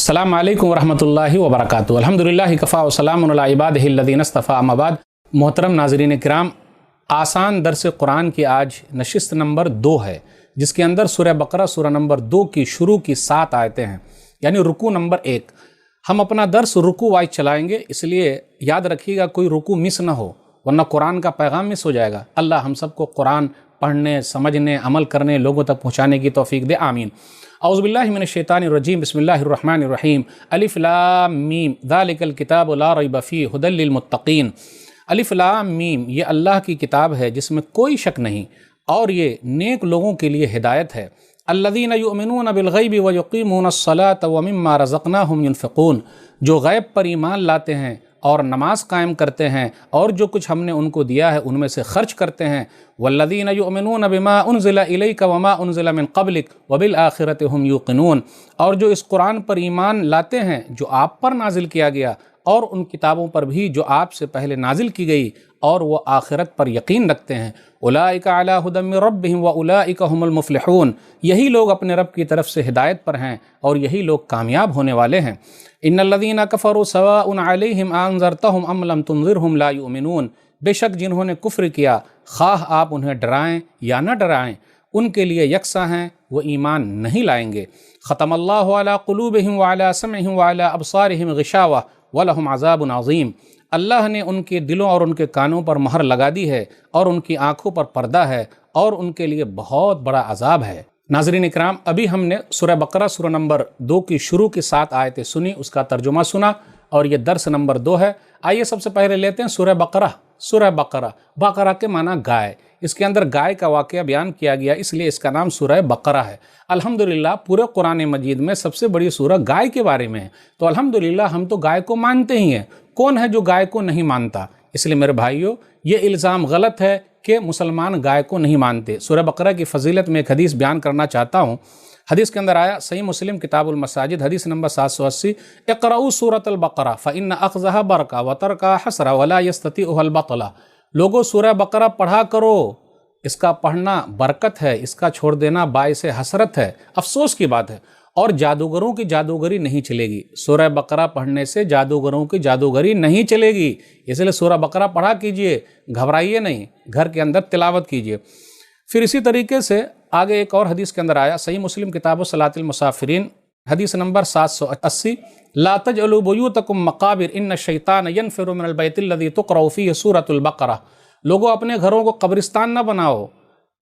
अस्सलामु अलैकुम वरहमतुल्लाहि वबरकातुहू। अल्हम्दुलिल्लाहि कफ़ा व सलामुन अला इबादिहि अल्लज़ीना इस्तफ़ा, अम्मा बाद। मोहतरम नाज़रीन किराम, आसान दर्स कुरान की आज नशिस्त नंबर 2 है, जिसके अंदर सूरह बकरा सूरह नंबर 2 की शुरू की 7 आयतें हैं, यानी रुकू नंबर 1। हम अपना दर्स रुकू वाइज चलाएंगे, इसलिए याद रखिएगा कोई रुकू मिस ना हो, वरना कुरान का पैगाम मिस हो जाएगा। अल्लाह हम सबको कुरान पढ़ने, समझने, अमल करने, लोगों तक पहुँचाने की तौफीक दे, आमीन। औज़ुबिल्लाहि मिनश्शैतानिर्रजीम, बिस्मिल्लाहिर्रहमानिर्रहीम। अलिफ लाम मीम, ज़ालिकल किताबु ला रैब फ़ीहि हुदल लिलमुत्तक़ीन। अलिफ लाम मीम, ये अल्लाह की किताब है जिसमें कोई शक नहीं, और ये नेक लोगों के लिए हिदायत है। अल्लज़ीना युमिनून बिल गैबि व युक़ीमूनस्सलात व मिम्मा रज़क़नाहुम युनफ़िक़ून, जो गैब पर ईमान लाते हैं और नमाज कायम करते हैं, और जो कुछ हमने उनको दिया है उनमें से खर्च करते हैं। वल्लज़ीना युमिनून बिमा उनज़िला इलैका वमा उनज़िला मिन क़ब्लिक व बिल आखिरति हुम यूक़िनून, और जो इस कुरान पर ईमान लाते हैं जो आप पर नाजिल किया गया, और उन किताबों पर भी जो आपसे पहले नाजिल की गई, और वो आखिरत पर यकीन रखते हैं। उलाइका अला हुदम मिन रब्बिहिम व उलाइका हुमुल मुफ़्लिहून, यही लोग अपने रब की तरफ से हिदायत पर हैं और यही लोग कामयाब होने वाले हैं। इन्नल्लज़ीना कफ़रू सवाउन अलैहिम अअन्ज़रतहुम अम लम तुनज़िरहुम ला युमिनून, बेशक जिन्होंने कुफ्र किया, खाह आप उन्हें डराएं या न डराएं, उनके लिए यकसा हैं, वो ईमान नहीं लाएंगे। ख़तमल्लाहु अला क़ुलूबिहिम व अला समइहिम व अला अब्सारिहिम ग़िशावा व लहुम अज़ाबुन अज़ीम, अल्लाह ने उनके दिलों और उनके कानों पर मोहर लगा दी है, और उनकी आँखों पर पर्दा है, और उनके लिए बहुत बड़ा अजाब है। नाज़रीन इकराम, अभी हमने सूरह बकरा सूरह नंबर 2 की शुरू की 7 आयतें सुनी, उसका तर्जुमा सुना, और ये दर्स नंबर 2 है। आइए सबसे पहले लेते हैं सूरह बकरा। सूरह बकरा, बकरा के माना गाय, इसके अंदर गाय का वाक़या बयान किया गया, इसलिए इसका नाम सूरह बकरा है। अल्हम्दुलिल्लाह पूरे कुरान मजीद में सबसे बड़ी सूरह गाय के बारे में है, तो अल्हम्दुलिल्लाह हम तो गाय को मानते ही हैं। कौन है जो गाय को नहीं मानता? इसलिए मेरे भाइयों, ये इल्ज़ाम गलत है कि मुसलमान गाय को नहीं मानते। सूरह बकरा की फजीलत में एक हदीस बयान करना चाहता हूँ। हदीस के अंदर आया, सही मुस्लिम किताबुल मसाजिद, हदीस नंबर 780, इक़राउ सूरतल बकरा फ़इन्न अख़ज़हा बरका व तरका हसरा वला यस्ततिउहुल बतला। लोगों, सूरह बकरा पढ़ा करो, इसका पढ़ना बरकत है, इसका छोड़ देना बाइस हसरत है, अफसोस की बात है। और जादूगरों की जादूगरी नहीं चलेगी, सूरह बकरा पढ़ने से जादूगरों की जादूगरी नहीं चलेगी, इसलिए सूरह बकरा पढ़ा कीजिए, घबराइए नहीं, घर के अंदर तिलावत कीजिए। फिर इसी तरीके से आगे एक और हदीस के अंदर आया, सही मुस्लिम किताब सलातिल मुसाफिरीन, हदीस नंबर 780, ला तजअलू बुयूतकुम मकाबिर इन्न शैतान यनफिरु मिनल बैतिल्लज़ी तुक़रअ फ़ीहि सूरतुल बकरा। लोगों, अपने घरों को कब्रिस्तान न बनाओ।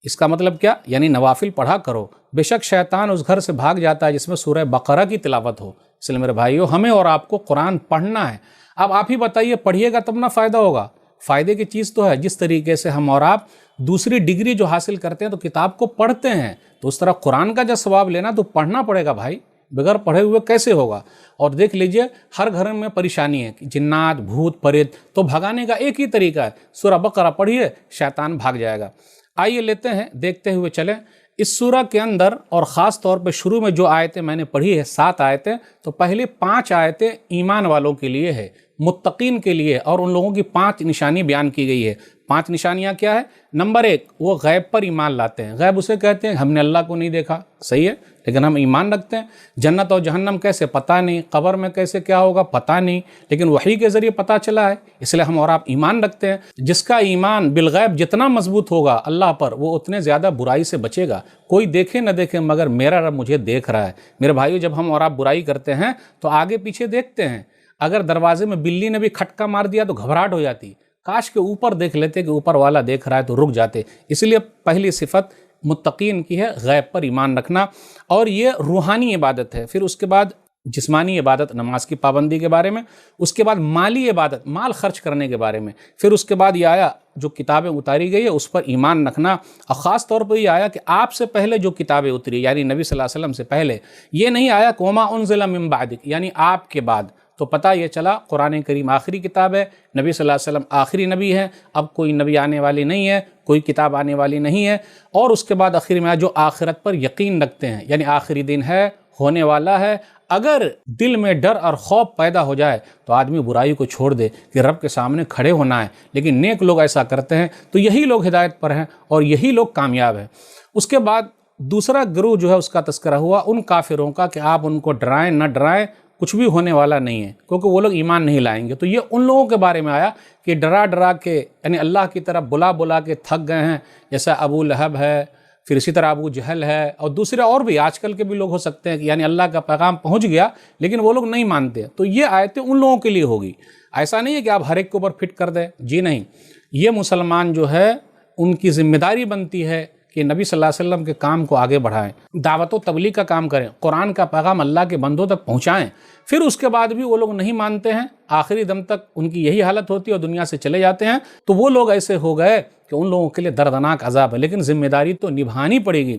इसका मतलब क्या? यानी नवाफिल पढ़ा करो, बेशक शैतान उस घर से भाग जाता है जिसमें सूरह बकरा की तिलावत हो। इसलिए मेरे भाइयों, हमें और आपको कुरान पढ़ना है। अब आप ही बताइए, पढ़िएगा तब ना फ़ायदा होगा। फ़ायदे की चीज़ तो है, जिस तरीके से हम और आप दूसरी डिग्री जो हासिल करते हैं तो किताब को पढ़ते हैं, तो उस तरह कुरान का जब सवाब लेना तो पढ़ना पड़ेगा भाई, बगैर पढ़े हुए कैसे होगा। और देख लीजिए, हर घर में परेशानी है, जिन्नात, भूत, प्रेत, तो भगाने का एक ही तरीका है, सूरह बकरा पढ़िए, शैतान भाग जाएगा। आइए लेते हैं, देखते हुए चलें इस सूरह के अंदर, और ख़ास तौर पे शुरू में जो आयतें मैंने पढ़ी है 7 आयतें, तो पहले 5 आयतें ईमान वालों के लिए है, मुत्तकीन के लिए, और उन लोगों की 5 निशानी बयान की गई है। 5 निशानियाँ क्या है? नंबर 1, वो गैब पर ईमान लाते हैं। गैब उसे कहते हैं हमने अल्लाह को नहीं देखा, सही है, लेकिन हम ईमान रखते हैं। जन्नत और जहन्नम कैसे, पता नहीं। कब्र में कैसे क्या होगा, पता नहीं, लेकिन वही के ज़रिए पता चला है, इसलिए हम और आप ईमान रखते हैं। जिसका ईमान बिलगैब जितना मजबूत होगा अल्लाह पर, वो उतने ज़्यादा बुराई से बचेगा। कोई देखे न देखे, मगर मेरा रब मुझे देख रहा है। मेरे भाइयों, जब हम और आप बुराई करते हैं तो आगे पीछे देखते हैं। अगर दरवाजे में बिल्ली ने भी खटका मार दिया तो घबराहट हो जाती, काश के ऊपर देख लेते कि ऊपर वाला देख रहा है, तो रुक जाते। इसलिए पहली सिफत मुत्तकीन की है, गैब पर ईमान रखना, और ये रूहानी इबादत है। फिर उसके बाद जिस्मानी इबादत, नमाज की पाबंदी के बारे में, उसके बाद माली इबादत, माल खर्च करने के बारे में, फिर उसके बाद ये आया जो किताबें उतारी गई है उस पर ईमान रखना, और ख़ास तौर पर ये आया कि आपसे पहले जो किताबें उतरी, यानी नबी सल्लल्लाहु अलैहि वसल्लम से पहले, ये नहीं आया कि वमा उनज़िला मिन बादिक, यानी आपके बाद। तो पता ये चला कुरान करीम आखिरी किताब है, नबी सल्लल्लाहु अलैहि वसल्लम आखिरी नबी है, अब कोई नबी आने वाली नहीं है, कोई किताब आने वाली नहीं है। और उसके बाद आखिर में जो आखिरत पर यकीन रखते हैं, यानी आखिरी दिन है, होने वाला है। अगर दिल में डर और खौफ पैदा हो जाए तो आदमी बुराई को छोड़ दे कि रब के सामने खड़े होना है, लेकिन नेक लोग ऐसा करते हैं, तो यही लोग हिदायत पर हैं और यही लोग कामयाब हैं। उसके बाद दूसरा गिरोह जो है उसका तस्करा हुआ उन काफिरों का कि आप उनको डराएं न डराएं, کچھ بھی ہونے والا نہیں ہے، کیونکہ وہ لوگ ایمان نہیں لائیں گے۔ تو یہ ان لوگوں کے بارے میں آیا کہ ڈرا ڈرا کے، یعنی اللہ کی طرف بلا بلا کے تھک گئے ہیں، جیسا ابو لہب ہے، پھر اسی طرح ابو جہل ہے، اور دوسرے اور بھی آج کل کے بھی لوگ ہو سکتے ہیں کہ یعنی اللہ کا پیغام پہنچ گیا لیکن وہ لوگ نہیں مانتے۔ تو یہ آیتیں ان لوگوں کے لیے ہوگی، ایسا نہیں ہے کہ آپ ہر ایک کے اوپر فٹ کر دیں، جی نہیں۔ یہ مسلمان جو ہے ان کی ذمہ داری بنتی ہے کہ نبی صلی اللہ علیہ وسلم کے کام کو آگے بڑھائیں، دعوت و تبلیغ کا کام کریں، قرآن کا پیغام اللہ کے بندوں تک پہنچائیں۔ پھر اس کے بعد بھی وہ لوگ نہیں مانتے ہیں، آخری دم تک ان کی یہی حالت ہوتی ہے اور دنیا سے چلے جاتے ہیں، تو وہ لوگ ایسے ہو گئے کہ ان لوگوں کے لیے دردناک عذاب ہے، لیکن ذمہ داری تو نبھانی پڑے گی۔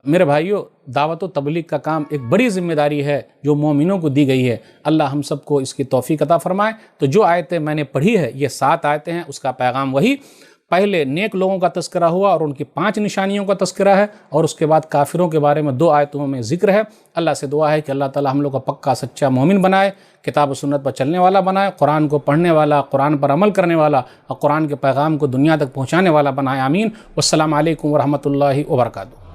میرے بھائیوں، دعوت و تبلیغ کا کام ایک بڑی ذمہ داری ہے جو مومنوں کو دی گئی ہے۔ اللہ ہم سب کو اس کی توفیق عطا فرمائے۔ تو جو آیتیں میں نے پڑھی ہے، یہ 7 آیتیں ہیں، اس کا پیغام وہی، پہلے نیک لوگوں کا تذکرہ ہوا اور ان کی 5 نشانیوں کا تذکرہ ہے، اور اس کے بعد کافروں کے بارے میں 2 آیتوں میں ذکر ہے۔ اللہ سے دعا ہے کہ اللہ تعالی ہم لوگ کا پکا سچا مومن بنائے، کتاب و سنت پر چلنے والا بنائے، قرآن کو پڑھنے والا، قرآن پر عمل کرنے والا، اور قرآن کے پیغام کو دنیا تک پہنچانے والا بنائے، آمین۔ والسلام علیکم ورحمۃ اللہ وبرکاتہ۔